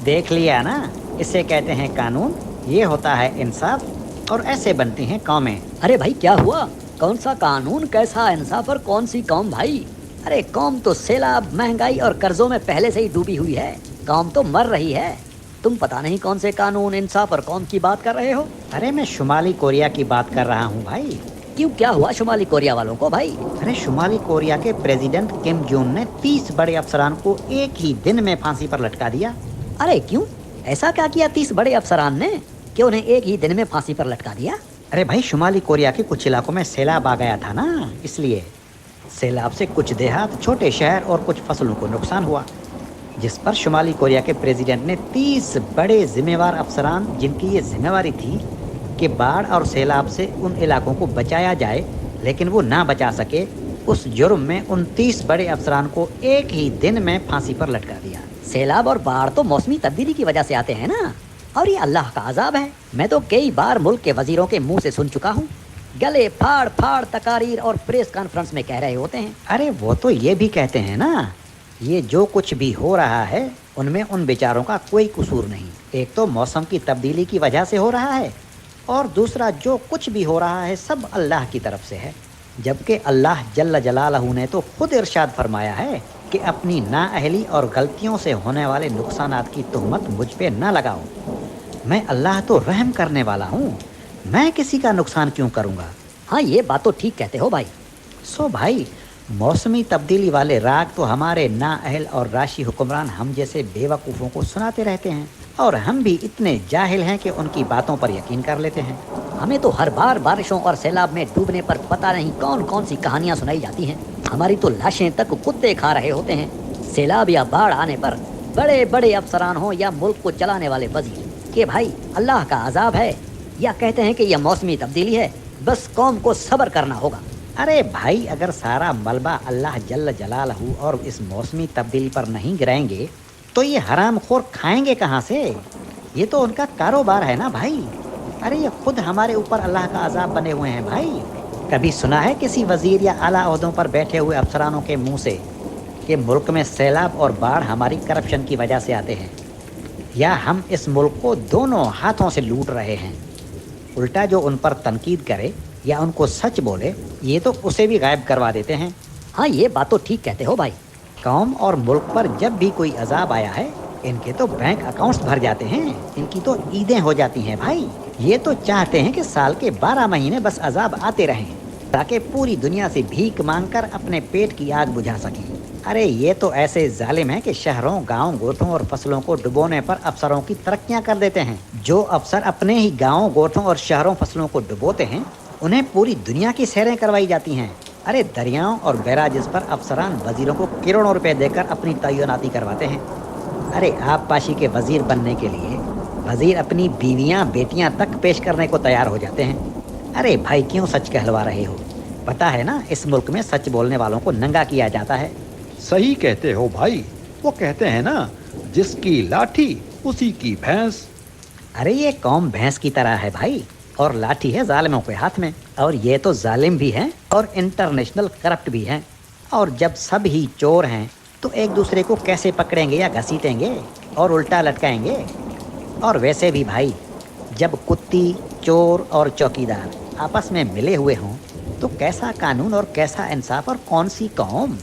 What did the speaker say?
देख लिया ना, इसे कहते हैं कानून, ये होता है इंसाफ, और ऐसे बनती हैं कौमें। अरे भाई क्या हुआ? कौन सा कानून, कैसा इंसाफ और कौन सी कौम भाई? अरे कौम तो सैलाब, महंगाई और कर्जों में पहले से ही डूबी हुई है। कौम तो मर रही है। तुम पता नहीं कौन से कानून, इंसाफ और कौम की बात कर रहे हो। अरे मैं शुमाली कोरिया की बात कर रहा हूँ भाई। क्यों, क्या हुआ शुमाली कोरिया वालों को भाई? अरे शुमाली कोरिया के प्रेसिडेंट किम जोंग ने 30 बड़े अफसरान को एक ही दिन में फांसी पर लटका दिया। अरे क्यों, ऐसा क्या किया 30 बड़े अफसरान ने कि उन्हें एक ही दिन में फांसी पर लटका दिया? अरे भाई शुमाली कोरिया के कुछ इलाकों में सैलाब आ गया था ना, इसलिए सैलाब से कुछ देहात, छोटे शहर और कुछ फसलों को नुकसान हुआ, जिस पर शुमाली कोरिया के प्रेसिडेंट ने 30 बड़े जिम्मेवार अफसरान, जिनकी ये जिम्मेवारी थी कि बाढ़ और सैलाब से उन इलाकों को बचाया जाए, लेकिन वो ना बचा सके, उस जुर्म में उन 30 बड़े अफसरान को एक ही दिन में फांसी पर लटका दिया। सैलाब और बाढ़ तो मौसमी तब्दीली की वजह से आते हैं ना, और ये अल्लाह का अजाब है। मैं तो कई बार मुल्क के वजीरों के मुंह से सुन चुका हूँ, गले फाड़ फाड़ तकारीर और प्रेस कॉन्फ्रेंस में कह रहे होते हैं। अरे वो तो ये भी कहते हैं ना, ये जो कुछ भी हो रहा है उनमें उन बेचारों का कोई कसूर नहीं। एक तो मौसम की तब्दीली की वजह से हो रहा है, और दूसरा जो कुछ भी हो रहा है सब अल्लाह की तरफ से है। जबकि अल्लाह जल्ल जलालहू ने तो खुद इरशाद फरमाया है कि अपनी नाअहली और गलतियों से होने वाले नुकसानात की तोहमत मुझ पे न लगाओ। मैं अल्लाह तो रहम करने वाला हूँ, मैं किसी का नुकसान क्यों करूँगा। हाँ ये बात तो ठीक कहते हो भाई। सो भाई, मौसमी तब्दीली वाले राग तो हमारे नाअहल और राशि हुक्मरान हम जैसे बेवकूफ़ों को सुनाते रहते हैं, और हम भी इतने जाहिल हैं कि उनकी बातों पर यकीन कर लेते हैं। हमें तो हर बार बारिशों और सैलाब में डूबने पर पता नहीं कौन कौन सी कहानियाँ सुनाई जाती हैं। हमारी तो लाशें तक कुत्ते खा रहे होते हैं। सैलाब या बाढ़ आने पर बड़े बड़े अफसरान हों या मुल्क को चलाने वाले वजीर कि भाई अल्लाह का अजाब है, या कहते हैं कि यह मौसमी तब्दीली है, बस कौम को सब्र करना होगा। अरे भाई, अगर सारा मलबा अल्लाह जल्ल जलालहू और इस मौसमी तब्दीली पर नहीं गिराएंगे तो ये हरामखोर खाएंगे कहाँ से? ये तो उनका कारोबार है ना भाई। अरे ये खुद हमारे ऊपर अल्लाह का अजाब बने हुए हैं भाई। कभी सुना है किसी वजीर या आला ओहदों पर बैठे हुए अफसरानों के मुंह से कि मुल्क में सैलाब और बाढ़ हमारी करप्शन की वजह से आते हैं, या हम इस मुल्क को दोनों हाथों से लूट रहे हैं? उल्टा जो उन पर तनकीद करे या उनको सच बोले, ये तो उसे भी गायब करवा देते हैं। हाँ ये बात तो ठीक कहते हो भाई। कौम और मुल्क पर जब भी कोई अजाब आया है, इनके तो बैंक अकाउंट्स भर जाते हैं, इनकी तो ईदें हो जाती हैं भाई। ये तो चाहते हैं कि साल के 12 महीने बस अजाब आते रहें, ताकि पूरी दुनिया से भीख मांगकर अपने पेट की आग बुझा सकें। अरे ये तो ऐसे जालिम हैं कि शहरों, गांव, गोठों और फसलों को डुबोने पर अफसरों की तरक्कियां कर देते हैं। जो अफसर अपने ही गाँव, गोठों और शहरों, फसलों को डुबोते हैं, उन्हें पूरी दुनिया की सैरें करवाई जाती हैं। अरे दरियाओं और बैराजेस पर अफसरान वजीरों को करोड़ों रुपए देकर अपनी तैनाती करवाते हैं। अरे आप पाशी के वजीर बनने के लिए वजीर अपनी बीवियां, बेटियां तक पेश करने को तैयार हो जाते हैं। अरे भाई क्यों सच कहलवा रहे हो? पता है ना, इस मुल्क में सच बोलने वालों को नंगा किया जाता है। सही कहते हो भाई, वो कहते हैं ना, जिसकी लाठी उसी की भैंस। अरे ये कौम भैंस की तरह है भाई, और लाठी है जालिमों के हाथ में, और ये तो जालिम भी हैं और इंटरनेशनल करप्ट भी हैं। और जब सब ही चोर हैं तो एक दूसरे को कैसे पकड़ेंगे या घसीटेंगे और उल्टा लटकाएंगे? और वैसे भी भाई, जब कुत्ती, चोर और चौकीदार आपस में मिले हुए हों तो कैसा कानून और कैसा इंसाफ और कौन सी कौम?